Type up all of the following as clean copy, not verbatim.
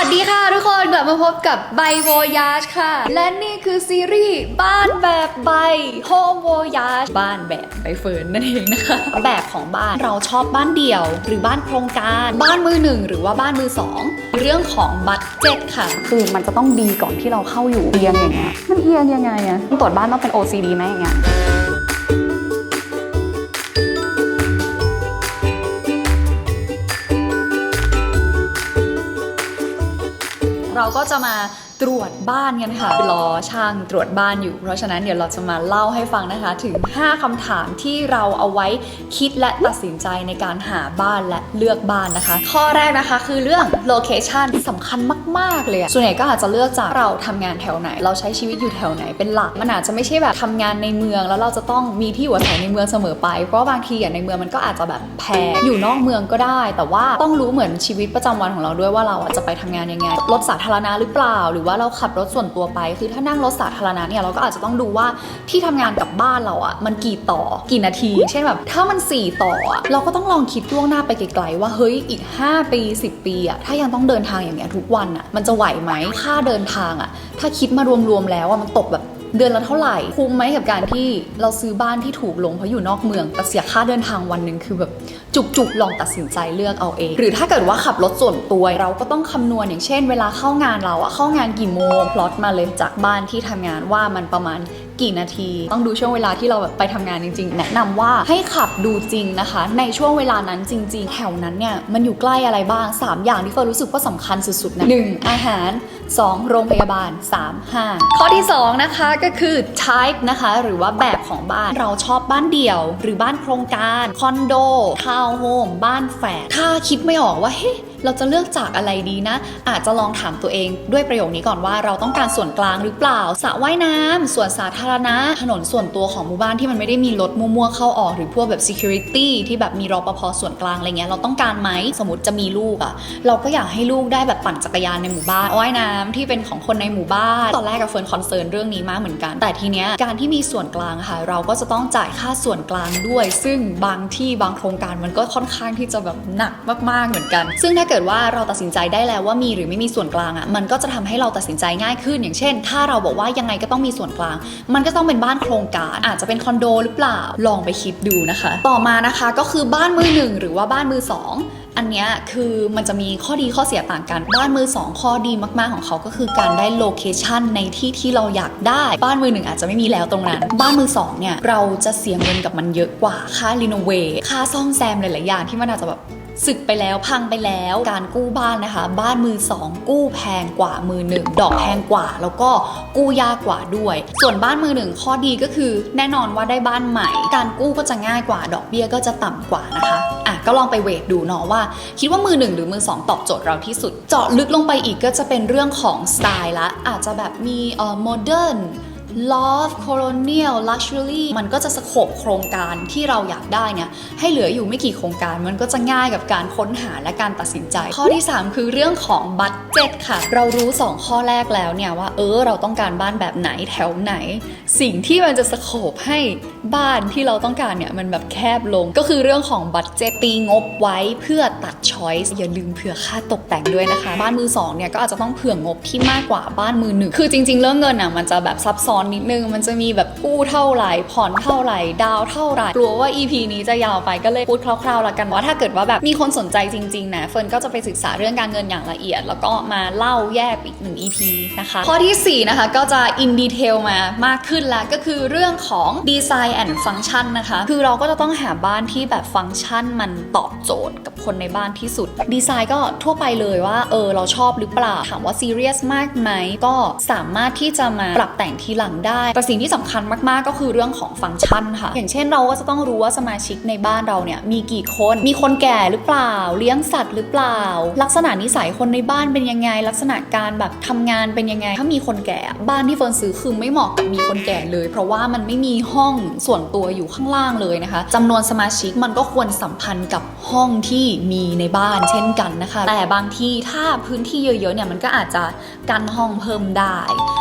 สดีค่ะทุกคนกลับมาพบกับใบโวยาจค่ะและนี่คือซีรีส์บ้านแบบใบโฮมโวยาจบ้านแบบใบเฟิร์นนั่นเองนะคะแบบของบ้านเราชอบบ้านเดี่ยวหรือบ้านโครงการบ้านมือหนึ่งหรือว่าบ้านมือสองเรื่องของบัดเจ็ตค่ะคือมันจะต้องดีก่อนที่เราเข้าอยู่เอียงอย่างเงี้ยมันเอียงยังไงอะตรวจบ้านต้องเป็น OCD ไหมอย่างเงี้ยเราก็จะมาตรวจบ้านกันค่ะรอช่างตรวจบ้านอยู่เพราะฉะนั้นเดี๋ยวเราจะมาเล่าให้ฟังนะคะถึง5คำถามที่เราเอาไว้คิดและตัดสินใจในการหาบ้านและเลือกบ้านนะคะข้อแรกนะคะคือเรื่องโลเคชันสำคัญมากๆเลยส่วนใหญ่ก็อาจจะเลือกจากเราทำงานแถวไหนเราใช้ชีวิตอยู่แถวไหนเป็นหลักมันอาจจะไม่ใช่แบบทำงานในเมืองแล้วเราจะต้องมีที่อยู่อาศัยในเมืองเสมอไปเพราะบางทีในเมืองมันก็อาจจะแบบแพงอยู่นอกเมืองก็ได้แต่ว่าต้องรู้เหมือนชีวิตประจำวันของเราด้วยว่าเราจะไปทำงานยังไงรถสาธารณะหรือเปล่าหรือว่าเราขับรถส่วนตัวไปคือถ้านั่งรถสาธารณะเนี่ยเราก็อาจจะต้องดูว่าที่ทำงานกับบ้านเราอ่ะมันกี่ต่อกี่นาทีเช่นแบบถ้ามัน4ต่ออ่ะเราก็ต้องลองคิดล่วงหน้าไปไกลๆว่าเฮ้ยอีก5ปี10ปีอ่ะถ้ายังต้องเดินทางอย่างเงี้ยทุกวันอ่ะมันจะไหวไหมค่าเดินทางอ่ะถ้าคิดมารวมๆแล้วอ่ะมันตกแบบเดือนละเท่าไหร่คุ้มไหมกับการที่เราซื้อบ้านที่ถูกลงเพราะอยู่นอกเมืองแต่เสียค่าเดินทางวันหนึ่งคือแบบจุกๆลองตัดสินใจเลือกเอาเองหรือถ้าเกิดว่าขับรถส่วนตัวเราก็ต้องคำนวณอย่างเช่นเวลาเข้างานเราอะเข้างานกี่โมงพลอตมาเลยจากบ้านที่ทำงานว่ามันประมาณกี่นาทีต้องดูช่วงเวลาที่เราแบบไปทำงานจริงๆแนะนำว่าให้ขับดูจริงนะคะในช่วงเวลานั้นจริงๆแถวนั้นเนี่ยมันอยู่ใกล้อะไรบ้าง3อย่างที่เฟิร์นรู้สึกว่าสำคัญสุดๆนะ1อาหาร2โรงพยาบาล3ห้างข้อที่2นะคะก็คือ type นะคะหรือว่าแบบของบ้านเราชอบบ้านเดี่ยวหรือบ้านโครงการคอนโดทาวน์โฮมบ้านแฝดถ้าคิดไม่ออกว่าเฮ้เราจะเลือกจากอะไรดีนะอาจจะลองถามตัวเองด้วยประโยคนี้ก่อนว่าเราต้องการส่วนกลางหรือเปล่าสระว่ายน้ำสวนสาธารณะถนนส่วนตัวของหมู่บ้านที่มันไม่ได้มีรถมั่วๆเข้าออกหรือพวกแบบ security ที่แบบมีรปภส่วนกลางอะไรเงี้ยเราต้องการไหมสมมติจะมีลูกอ่ะเราก็อยากให้ลูกได้แบบปั่นจักรยานในหมู่บ้านว่ายน้ำที่เป็นของคนในหมู่บ้านตอนแรกกับเฟิร์นคอนเซิร์นเรื่องนี้มากเหมือนกันแต่ทีเนี้ยการที่มีส่วนกลางค่ะเราก็จะต้องจ่ายค่าส่วนกลางด้วยซึ่งบางที่บางโครงการมันก็ค่อนข้างที่จะแบบหนักมากๆเหมือนกันซึ่งถ้าเกิดว่าเราตัดสินใจได้แล้วว่ามีหรือไม่มีส่วนกลางอ่ะมันก็จะทำให้เราตัดสินใจง่ายขึ้นอย่างเช่นถ้าเราบอกว่ายังไงก็ต้องมีส่วนกลางมันก็ต้องเป็นบ้านโครงการอาจจะเป็นคอนโดหรือเปล่าลองไปคิดดูนะคะต่อมานะคะก็คือบ้านมือหนึ่งหรือว่าบ้านมือสองอันนี้คือมันจะมีข้อดีข้อเสียต่างกันบ้านมือสองข้อดีมากๆของเขาก็คือการได้โลเคชั่นในที่ที่เราอยากได้บ้านมือหนึ่งอาจจะไม่มีแล้วตรงนั้นบ้านมือสองเนี่ยเราจะเสียเงินกับมันเยอะกว่าค่ารีโนเวทค่าซ่อมแซมหลายๆอย่างที่มันอาจจะแบบสึกไปแล้วพังไปแล้วการกู้บ้านนะคะบ้านมือสองกู้แพงกว่ามือหนึ่งดอกแพงกว่าแล้วก็กู้ยากกว่าด้วยส่วนบ้านมือหนึ่งข้อดีก็คือแน่นอนว่าได้บ้านใหม่การกู้ก็จะง่ายกว่าดอกเบี้ยก็จะต่ำกว่านะคะก็ลองไปเวทดูเนาะว่าคิดว่ามือหนึ่งหรือมือสองตอบโจทย์เราที่สุดเจาะลึกลงไปอีกก็จะเป็นเรื่องของสไตล์ละอาจจะแบบมีโมเดิร์นLoft Colonial Luxury มันก็จะสโคปโครงการที่เราอยากได้เนี่ยให้เหลืออยู่ไม่กี่โครงการมันก็จะง่ายกับการค้นหาและการตัดสินใจข้อที่3คือเรื่องของบัดเจ็ตค่ะเรารู้2ข้อแรกแล้วเนี่ยว่าเราต้องการบ้านแบบไหนแถวไหนสิ่งที่มันจะสโคปให้บ้านที่เราต้องการเนี่ยมันแบบแคบลงก็คือเรื่องของบัดเจ็ตตีงบไว้เพื่อตัดช้อยส์อย่าลืมเผื่อค่าตกแต่งด้วยนะคะบ้านมือ2เนี่ยก็อาจจะต้องเผื่องบที่มากกว่าบ้านมือ1คือจริงๆเรื่องเงินมันจะแบบซับซ้อนนิดนึงมันจะมีแบบกู้เท่าไหร่ผ่อนเท่าไหร่ดาวเท่าไหร่กลัวว่า EP นี้จะยาวไปก็เลยพูดคร่าวๆแล้วกันว่าถ้าเกิดว่าแบบมีคนสนใจจริงๆนะเฟิร์นก็จะไปศึกษาเรื่องการเงินอย่างละเอียดแล้วก็มาเล่าแยกอีก1 EP นะคะข้อที่4นะคะก็จะ in detail มามากขึ้นแล้วก็คือเรื่องของ design and function นะคะคือเราก็จะต้องหาบ้านที่แบบฟังก์ชันมันตอบโจทย์กับคนในบ้านที่สุดดีไซน์ก็ทั่วไปเลยว่าเราชอบหรือเปล่าถามว่า serious มากไหมก็สามารถที่จะมาปรับแต่งทีหลังได้แต่สิ่งที่สำคัญมากๆก็คือเรื่องของฟังก์ชันค่ะอย่างเช่นเราก็จะต้องรู้ว่าสมาชิกในบ้านเราเนี่ยมีกี่คนมีคนแก่หรือเปล่าเลี้ยงสัตว์หรือเปล่าลักษณะนิสัยคนในบ้านเป็นยังไงลักษณะการแบบทำงานเป็นยังไงถ้ามีคนแก่บ้านที่เฟิร์นซื้อคือไม่เหมาะกับมีคนแก่เลยเพราะว่ามันไม่มีห้องส่วนตัวอยู่ข้างล่างเลยนะคะจำนวนสมาชิกมันก็ควรสัมพันธ์กับห้องที่มีในบ้านเช่นกันนะคะแต่บางที่ถ้าพื้นที่เยอะๆเนี่ยมันก็อาจจะกันห้องเพิ่มได้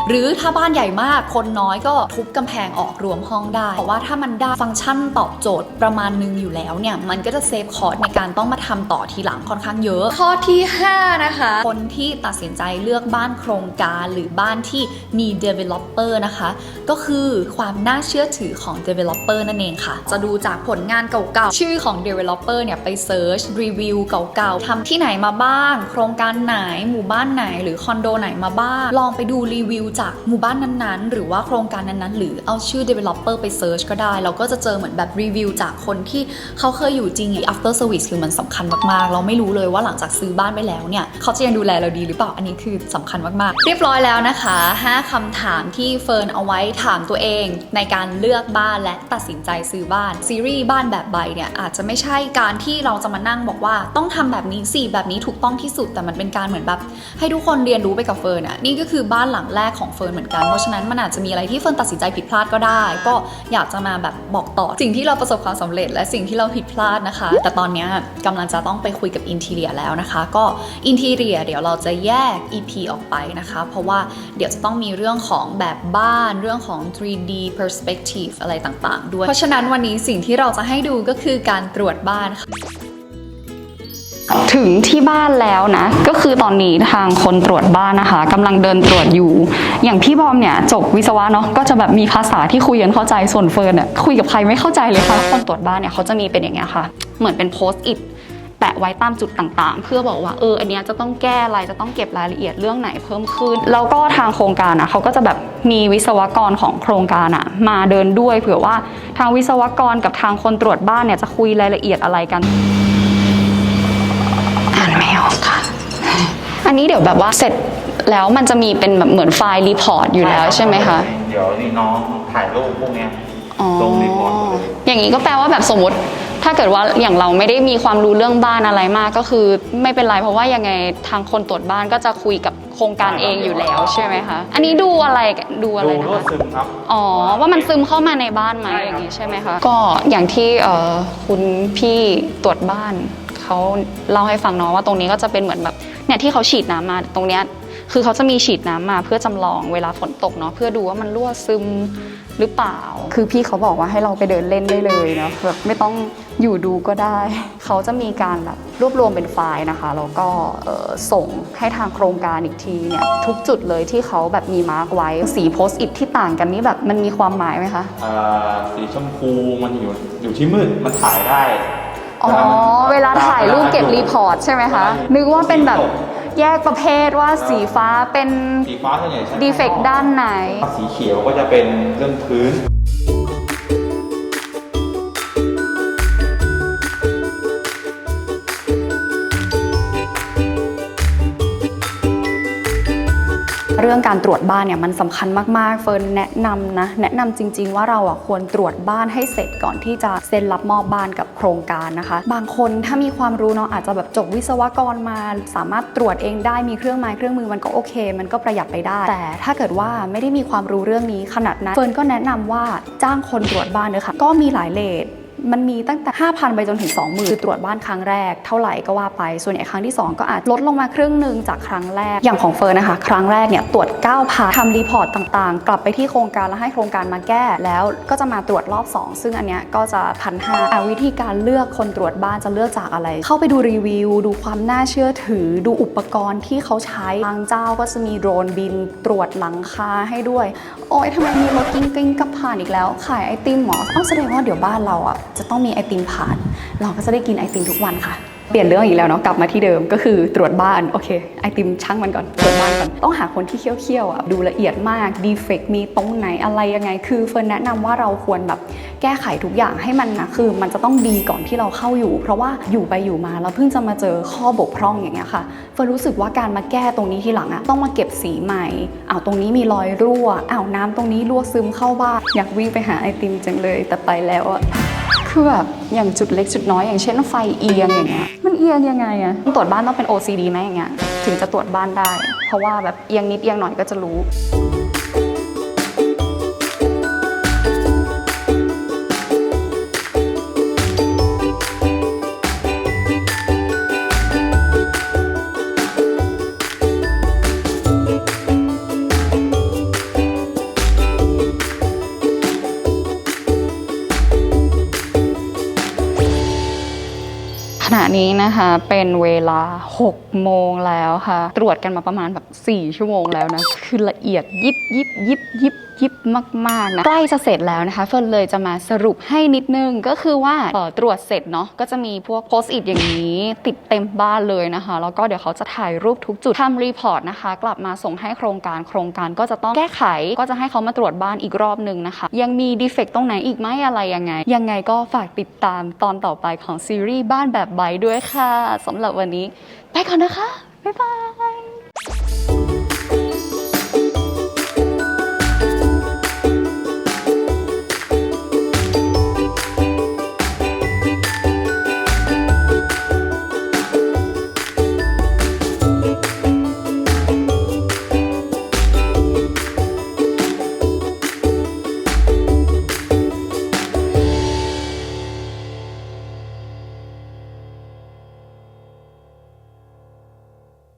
หรือถ้าบ้านใหญ่มากคน คนน้อยก็ทุบกำแพงออกรวมห้องได้เพราะว่าถ้ามันได้ฟังก์ชันตอบโจทย์ประมาณนึงอยู่แล้วเนี่ยมันก็จะเซฟคอร์สในการต้องมาทำต่อทีหลังค่อนข้างเยอะข้อที่5นะคะคนที่ตัดสินใจเลือกบ้านโครงการหรือบ้านที่มี developer นะคะก็คือความน่าเชื่อถือของ developer นั่นเองค่ะจะดูจากผลงานเก่าๆชื่อของ developer เนี่ยไปเซิร์ชรีวิวเก่าๆทำที่ไหนมาบ้างโครงการไหนหมู่บ้านไหนหรือคอนโดไหนมาบ้างลองไปดูรีวิวจากหมู่บ้านนั้นๆหรือว่าโครงการนั้นๆหรือเอาชื่อ developer ไปเซิร์ชก็ได้เราก็จะเจอเหมือนแบบรีวิวจากคนที่เขาเคยอยู่จริงหรือ after service คือมันสำคัญมากๆเราไม่รู้เลยว่าหลังจากซื้อบ้านไปแล้วเนี่ยเขาจะยังดูแลเราดีหรือเปล่าอันนี้คือสำคัญมากๆเรียบร้อยแล้วนะคะ5คำถามที่เฟิร์นเอาไว้ถามตัวเองในการเลือกบ้านและตัดสินใจซื้อบ้านซีรีส์บ้านแบบใบเนี่ยอาจจะไม่ใช่การที่เราจะมานั่งบอกว่าต้องทำแบบนี้สิแบบนี้ถูกต้องที่สุดแต่มันเป็นการเหมือนแบบให้ทุกคนเรียนรู้ไปกับเฟิร์นนี่ก็คือบ้านหลังแรกของเฟิร์นเหมือนกันเพราะฉะนั้นมันอาจจะมีอะไรที่เฟิร์นตัดสินใจผิดพลาดก็ได้ก็อยากจะมาแบบบอกต่อสิ่งที่เราประสบความสำเร็จและสิ่งที่เราผิดพลาดนะคะแต่ตอนนี้กำลังจะต้องไปคุยกับอินทีเรียแล้วนะคะก็อินทีเรียเดี๋ยวเราจะแยก EP ออกไปนะคะเพราะว่าเดี๋ยวจะต้องมีเรื่องของแบบบ้านเรื่องของ 3D perspective อะไรต่างๆด้วยเพราะฉะนั้นวันนี้สิ่งที่เราจะให้ดูก็คือการตรวจบ้านค่ะถึงที่บ้านแล้วนะก็คือตอนนี้ทางคนตรวจบ้านนะคะกำลังเดินตรวจอยู่อย่างพี่บอมเนี่ยจบวิศวะเนาะก็จะแบบมีภาษาที่คุยกันเข้าใจส่วนเฟิร์นเนี่ยคุยกับใครไม่เข้าใจเลยค่ะคนตรวจบ้านเนี่ยเขาจะมีเป็นอย่างเงี้ยค่ะเหมือนเป็นโพสต์อิทแปะไว้ตามจุดต่างๆเพื่อบอกว่าอันเนี้ยจะต้องแก้อะไรจะต้องเก็บรายละเอียดเรื่องไหนเพิ่มขึ้นแล้วก็ทางโครงการเขาก็จะแบบมีวิศวกรของโครงการมาเดินด้วยเผื่อว่าทางวิศวกรกับทางคนตรวจบ้านเนี่ยจะคุยรายละเอียดอะไรกันไม่ออกค่ะอันนี้เดี๋ยวแบบว่าเสร็จแล้วมันจะมีเป็นแบบเหมือนไฟล์รีพอร์ตอยู่แล้วใช่ไหมคะเดี๋ยวนี่น้องถ่ายรูปพวกเนี้ยลงรีพอร์ตเลยอย่างนี้ก็แปลว่าแบบสมมติถ้าเกิดว่าอย่างเราไม่ได้มีความรู้เรื่องบ้านอะไรมากก็คือไม่เป็นไรเพราะว่ายังไงทางคนตรวจบ้านก็จะคุยกับโครงการเองอยู่แล้วใช่ไหมคะอันนี้ดูอะไรนะคะดูรั่วซึมครับว่ามันซึมเข้ามาในบ้านไหมอย่างนี้ใช่ไหมคะก็อย่างที่คุณพี่ตรวจบ้านเขาเล่าให้ฟังเนาะว่าตรงนี้ก็จะเป็นเหมือนแบบเนี่ยที่เขาฉีดน้ำมาตรงเนี้ยคือเขาจะมีฉีดน้ำมาเพื่อจำลองเวลาฝนตกเนาะเพื่อดูว่ามันรั่วซึมหรือเปล่าคือพี่เขาบอกว่าให้เราไปเดินเล่นได้เลยเนาะแบบไม่ต้องอยู่ดูก็ได้เขาจะมีการแบบรวบรวมเป็นไฟล์นะคะแล้วก็ส่งให้ทางโครงการอีกทีเนี่ยทุกจุดเลยที่เขาแบบมีมาร์กไว้สีโพสต์อิทที่ต่างกันนี่แบบมันมีความหมายไหมคะสีชมพูมันอยู่ที่มืดมันถ่ายได้เวลาถ่ายรูปเก็บรีพอร์ตใช่ไหมคะนึกว่าเป็นแบบแยกประเภทว่าสีฟ้าเป็นสีฟ้าส่วนใหญ่ใช่ดีเฟกต์ด้านไหนสีเขียวก็จะเป็นเรื่องพื้นเรื่องการตรวจบ้านเนี่ยมันสำคัญมากๆเฟิร์นแนะนำจริงๆว่าเราควรตรวจบ้านให้เสร็จก่อนที่จะเซ็นรับมอบบ้านกับโครงการนะคะบางคนถ้ามีความรู้เนาะอาจจะแบบจบวิศวกรมาสามารถตรวจเองได้มีเครื่องไม้เครื่องมือมันก็โอเคมันก็ประหยัดไปได้แต่ถ้าเกิดว่าไม่ได้มีความรู้เรื่องนี้ขนาดนั้นเฟิร์นก็แนะนำว่าจ้างคนตรวจบ้านเลยค่ะก็มีหลายเรทมันมีตั้งแต่ 5,000 ไปจนถึง 20,000 คือตรวจบ้านครั้งแรกเท่าไหร่ก็ว่าไปส่วนใหญ่ครั้งที่2ก็อาจลดลงมาครึ่งหนึ่งจากครั้งแรกอย่างของเฟิร์นนะคะครั้งแรกเนี่ยตรวจ 9,000 ทำรีพอร์ตต่างๆกลับไปที่โครงการแล้วให้โครงการมาแก้แล้วก็จะมาตรวจรอบ2ซึ่งอันเนี้ยก็จะ 1,500 วิธีการเลือกคนตรวจบ้านจะเลือกจากอะไรเข้าไปดูรีวิวดูความน่าเชื่อถือดูอุปกรณ์ที่เขาใช้บางเจ้าก็จะมีโดรนบินตรวจหลังคาให้ด้วยโอ๊ยทำไมมีรถกิ้งกับผ่านอีกแล้วขายไอติมหรอแสดงว่าเดี๋ยวบ้านเราจะต้องมีไอติมผ่านเราก็จะได้กินไอติมทุกวันค่ะเปลี่ยนเรื่องอีกแล้วเนาะกลับมาที่เดิมก็คือตรวจบ้านโอเคไอติมช่างมันก่อนตรวจบ้านก่อนต้องหาคนที่เคี่ยวดูละเอียดมากดีเฟกต์มีตรงไหนอะไรยังไงคือเฟิร์นแนะนำว่าเราควรแบบแก้ไขทุกอย่างให้มันนะคือมันจะต้องดีก่อนที่เราเข้าอยู่เพราะว่าอยู่ไปอยู่มาเราเพิ่งจะมาเจอข้อบกพร่องอย่างเงี้ยค่ะเฟิร์นรู้สึกว่าการมาแก้ตรงนี้ทีหลังต้องมาเก็บสีใหม่ตรงนี้มีรอยรั่วน้ำตรงนี้รั่วซึมเข้าบ้านอยากวิ่งไปหาไอติมจังเลยแต่ไปแล้วคือแบบอย่างจุดเล็กจุดน้อยอย่างเช่นไฟเอียงอย่างเงี้ยมันเอียงยังไงตรวจบ้านต้องเป็น OCD ไหมอย่างเงี้ยถึงจะตรวจบ้านได้เพราะว่าแบบเอียงนิดเอียงหน่อยก็จะรู้ ณะนี้นะคะเป็นเวลา6 โมงแล้วค่ะตรวจกันมาประมาณแบบ4 ชั่วโมงแล้วนะคือละเอียดยิบมากๆนะใกล้จะเสร็จแล้วนะคะเฟิร์นเลยจะมาสรุปให้นิดนึงก็คือว่าตรวจเสร็จเนาะก็จะมีพวกโพสต์อิทอย่างนี้ติดเต็มบ้านเลยนะคะแล้วก็เดี๋ยวเขาจะถ่ายรูปทุกจุดทำรีพอร์ตนะคะกลับมาส่งให้โครงการก็จะต้องแก้ไขก็จะให้เขามาตรวจบ้านอีกรอบนึงนะคะยังมีดีเฟกต์ตรงไหนอีกไหมอะไรยังไงก็ฝากติดตามตอนต่อไปของซีรีส์บ้านแบบไบท์ด้วยค่ะสำหรับวันนี้ไปก่อนนะคะบ๊ายบาย